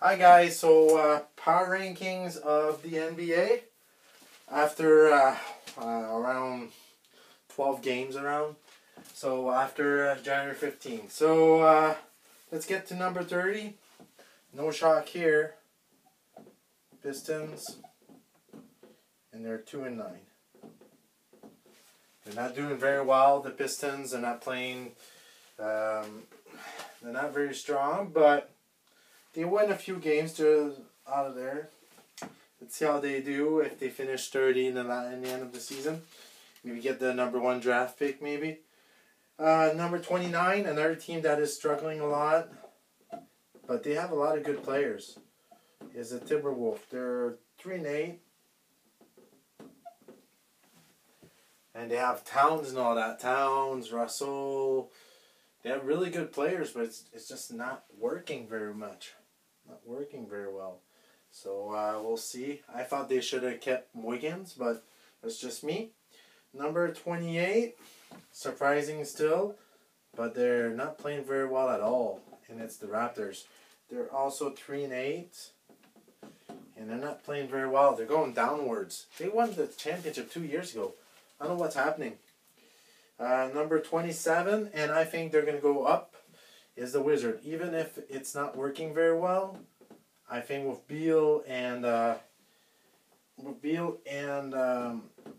Hi guys, so power rankings of the NBA after around 12 games around. So after January 15th. So let's get to number 30. No shock here. Pistons. And they're 2-9. They're not doing very well. The Pistons are not playing. They're not very strong, but they win a few games out of there. Let's see how they do if they finish 30 in the end of the season. Maybe get the number 1 draft pick, maybe. Number 29, another team that is struggling a lot, but they have a lot of good players, is the Timberwolves. They're 3-8. And they have Towns and all that. Towns, Russell. They have really good players, but it's just not working very much. Not working very well. So we'll see. I thought they should have kept Wiggins, but that's just me. Number 28, surprising still, but they're not playing very well at all. And it's the Raptors. They're also 3-8. And they're not playing very well. They're going downwards. They won the championship 2 years ago. I don't know what's happening. Number 27, and I think they're going to go up, is the Wizard. Even if it's not working very well, I think with Beal and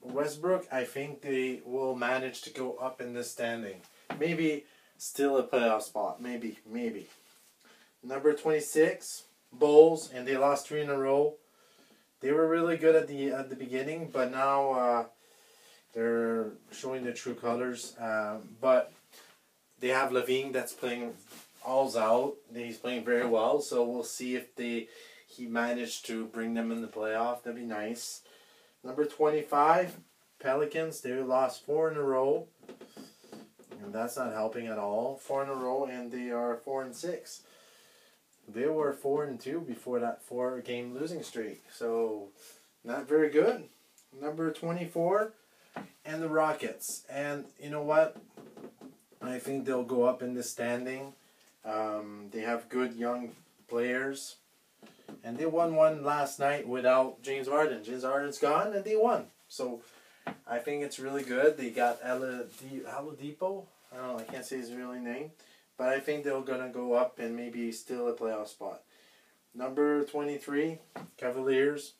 Westbrook, I think they will manage to go up in this standing. Maybe still a playoff spot. Maybe. Number 26, Bulls, and they lost 3 in a row. They were really good at the beginning, but now they're showing their true colors. But they have Levine that's playing all's out. He's playing very well, so we'll see if he managed to bring them in the playoff. That'd be nice. Number 25, Pelicans. They lost 4 in a row, and that's not helping at all. 4 in a row, and they are 4-6. They were 4-2 before that 4-game losing streak, so not very good. Number 24, and the Rockets. And you know what? I think they'll go up in the standing. They have good young players. And they won one last night without James Harden. James Harden's gone and they won. So I think it's really good. They got Oladipo. I don't know, I can't say his real name. But I think they're going to go up and maybe still a playoff spot. Number 23, Cavaliers.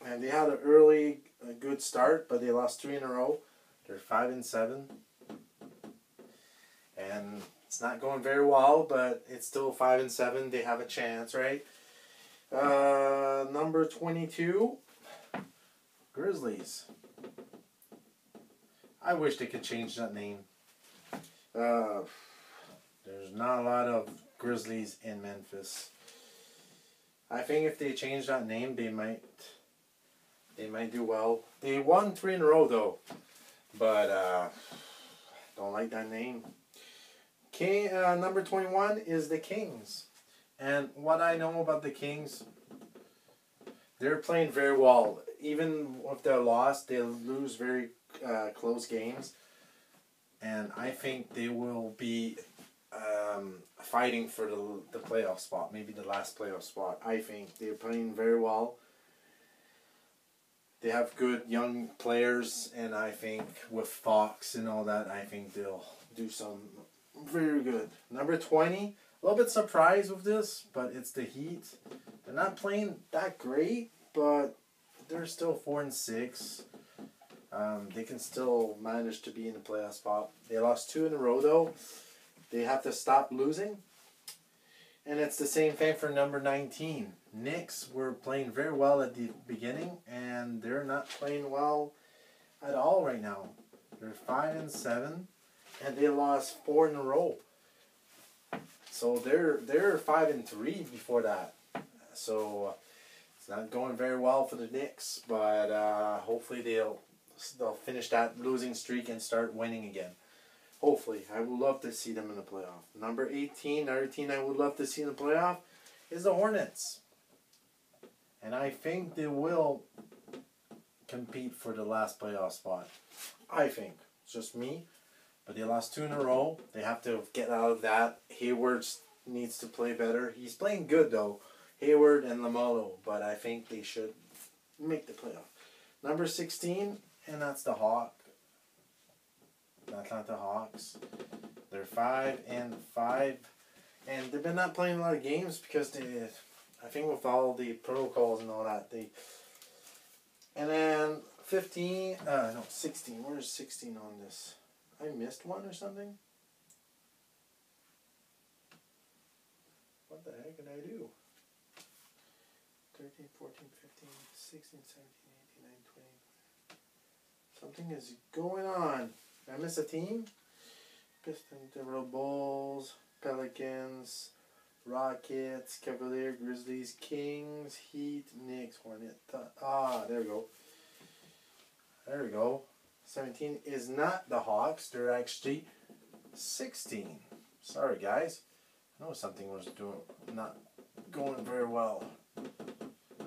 And they had a good start, but they lost 3 in a row. They're 5-7. And it's not going very well, but it's still 5-7. They have a chance, right? Number 22, Grizzlies. I wish they could change that name. There's not a lot of Grizzlies in Memphis. I think if they change that name, they might do well. They won 3 in a row though, but don't like that name. Number 21 is the Kings, and what I know about the Kings, they're playing very well. Even if they're lost, they lose very close games, and I think they will be fighting for the playoff spot, maybe the last playoff spot. I think they're playing very well. They have good young players, and I think with Fox and all that, I think they'll do some very good. Number 20, a little bit surprised with this, but it's the Heat. They're not playing that great, but they're still 4-6. They can still manage to be in the playoff spot. They lost 2 in a row, though. They have to stop losing. And it's the same thing for number 19. Knicks were playing very well at the beginning, and they're not playing well at all right now. They're 5-7, and they lost 4 in a row. So they're 5-3 before that. So it's not going very well for the Knicks, but hopefully they'll finish that losing streak and start winning again. Hopefully. I would love to see them in the playoff. Number 18, another team I would love to see in the playoff, is the Hornets. And I think they will compete for the last playoff spot. I think. It's just me. but they lost 2 in a row. They have to get out of that. Hayward needs to play better. He's playing good though, Hayward and Lamelo, but I think they should make the playoff. Number 16, and that's the Atlanta Hawks. They're 5-5, and they've been not playing a lot of games because I think with all the protocols and all that, and then 16. Where's 16 on this? I missed one or something? What the heck did I do? 13, 14, 15, 16, 17, 18, 19, 20. Something is going on. Did I miss a team? Pistons, Timberwolves, Bulls, Pelicans, Rockets, Cavaliers, Grizzlies, Kings, Heat, Knicks, Hornets. There we go. There we go. 17 is not the Hawks. They're actually 16. Sorry, guys. I know something was not going very well.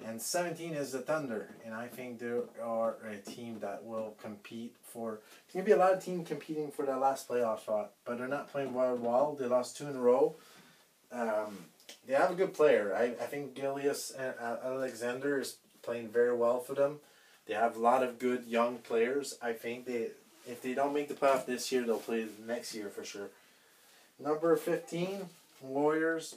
And 17 is the Thunder, and I think they are a team that will compete for. There's going to be a lot of teams competing for that last playoff spot, but they're not playing well. They lost 2 in a row. They have a good player. I think Gilius Alexander is playing very well for them. They have a lot of good young players. I think if they don't make the playoff this year, they'll play next year for sure. Number 15, Warriors.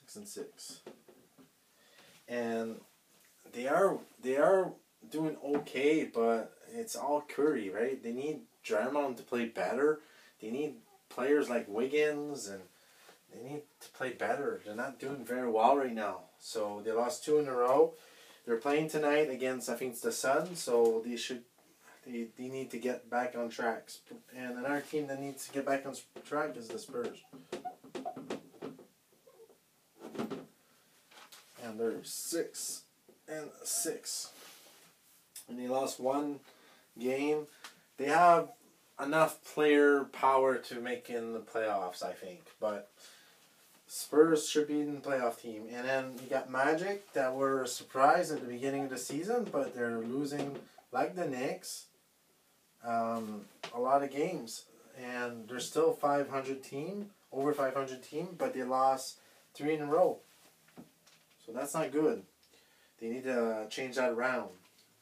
6-6, and they are doing okay, but it's all Curry, right? They need Draymond to play better. They need players like Wiggins, and they need to play better. They're not doing very well right now. So they lost 2 in a row. They're playing tonight against, I think it's the Suns, so they need to get back on track. And another team that needs to get back on track is the Spurs. And they're 6-6. And they lost 1 game. They have enough player power to make in the playoffs, I think. But Spurs should be in the playoff team. And then you got Magic that were surprised at the beginning of the season, but they're losing, like the Knicks, a lot of games. And they're still over 500 team, but they lost 3 in a row. So that's not good. They need to change that around.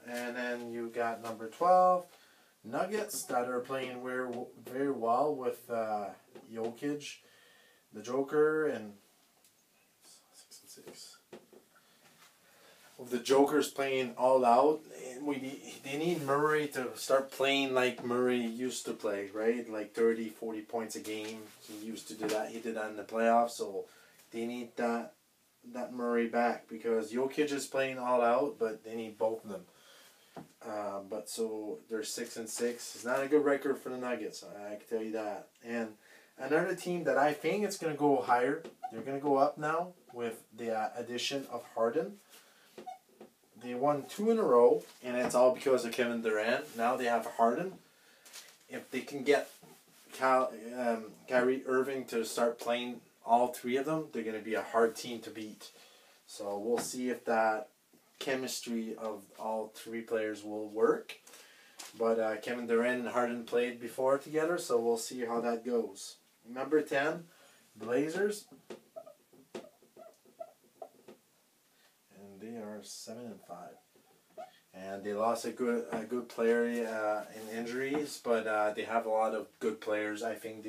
And then you got number 12, Nuggets, that are playing very well with Jokic, the Joker, and 6-6. With the Joker's playing all out, they need Murray to start playing like Murray used to play, right? Like 30, 40 points a game. He used to do that. He did that in the playoffs, so they need that Murray back, because Jokic is playing all out, but they need both of them. But so they're 6-6. It's not a good record for the Nuggets, I can tell you that. And another team that I think it's going to go higher, they're going to go up now with the addition of Harden. They won 2 in a row, and it's all because of Kevin Durant. Now they have Harden. If they can get Kyrie Irving to start playing all 3 of them, they're going to be a hard team to beat. So we'll see if that chemistry of all 3 players will work. But Kevin Durant and Harden played before together, so we'll see how that goes. Number 10, Blazers. And they are 7-5. And they lost a good player in injuries, but they have a lot of good players. I think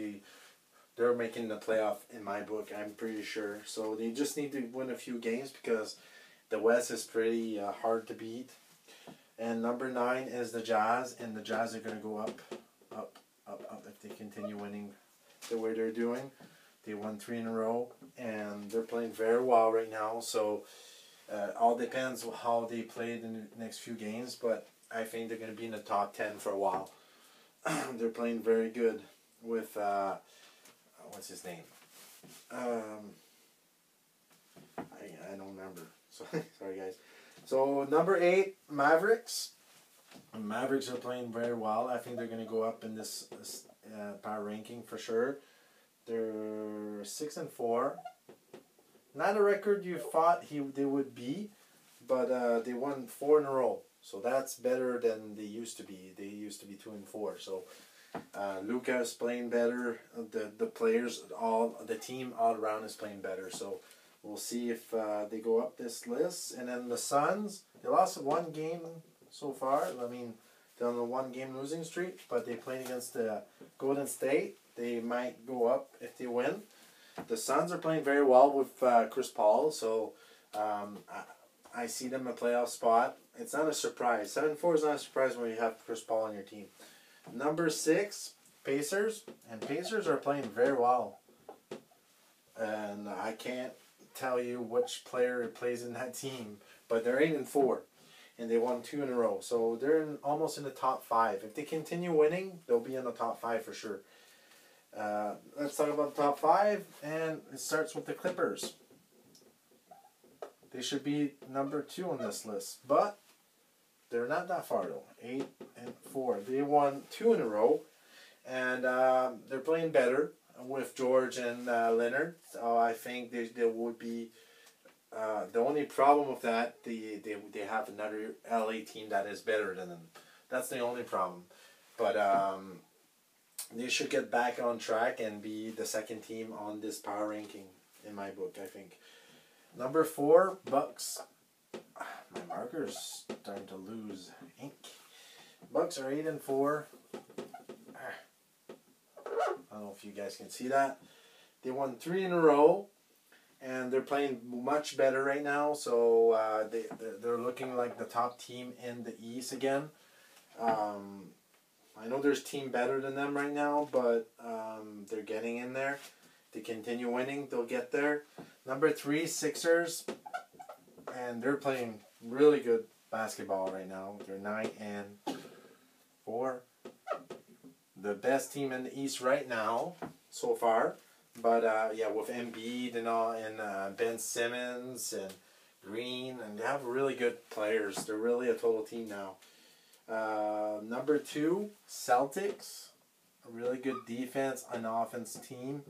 they're making the playoff in my book, I'm pretty sure. So they just need to win a few games because the West is pretty hard to beat. And number 9 is the Jazz, and the Jazz are going to go up if they continue winning the way they're doing. They won 3 in a row, and they're playing very well right now. So all depends on how they play in the next few games, but I think they're going to be in the top 10 for a while. They're playing very good with what's his name? I don't remember. So sorry, guys. So number 8, Mavericks. Mavericks are playing very well. I think they're going to go up in this power ranking for sure. They're 6-4. Not a record you thought they would be, but they won 4 in a row. So that's better than they used to be. They used to be 2-4. So Luka is playing better. The players, the team all around is playing better. So we'll see if they go up this list. And then the Suns, they lost one game so far. I mean, they're on a 1-game losing streak, but they played against the Golden State. They might go up if they win. The Suns are playing very well with Chris Paul, so I see them a playoff spot. It's not a surprise. 7-4 is not a surprise when you have Chris Paul on your team. Number 6, Pacers, and Pacers are playing very well. And I can't tell you which player plays in that team, but they're 8-4, and they won 2 in a row. So they're almost in the top 5. If they continue winning, they'll be in the top 5 for sure. Let's talk about the top 5, and it starts with the Clippers. They should be number 2 on this list, but they're not that far though. 8-4. They won 2 in a row, and they're playing better with George and Leonard. So I think there would be the only problem with that. They have another LA team that is better than them. That's the only problem, but they should get back on track and be the second team on this power ranking in my book, I think. Number 4, Bucks. My marker's starting to lose ink. Bucks are 8-4. I don't know if you guys can see that. They won 3 in a row, and they're playing much better right now. So they're looking like the top team in the East again. I know there's a team better than them right now, but they're getting in there. If they continue winning, they'll get there. Number 3, Sixers, and they're playing really good basketball right now. They're 9-4. The best team in the East right now so far. But yeah, with Embiid and all, and Ben Simmons and Green, and they have really good players. They're really a total team now. Number 2, Celtics. A really good defense and offense team.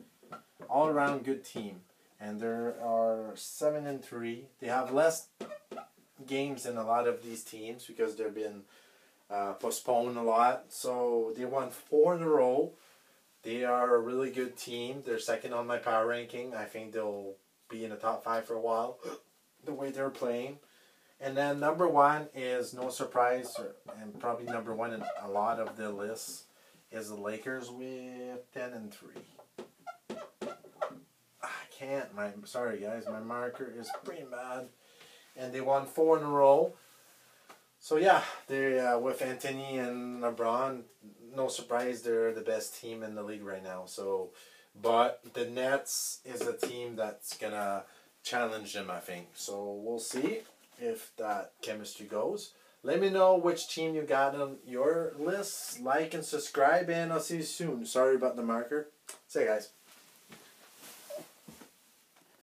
All around good team. And they are 7-3. They have less games than a lot of these teams because they've been postponed a lot. So they won 4 in a row. They are a really good team. They're second on my power ranking. I think they'll be in the top 5 for a while, the way they're playing. And then number 1 is no surprise, and probably number 1 in a lot of the lists, is the Lakers with 10-3. I can't. Sorry guys, my marker is pretty bad. And they won 4 in a row. So yeah, they with Anthony and LeBron, no surprise, they're the best team in the league right now. So, but the Nets is a team that's gonna challenge them, I think. So we'll see if that chemistry goes. Let me know which team you got on your list. Like and subscribe, and I'll see you soon. Sorry about the marker. See you guys.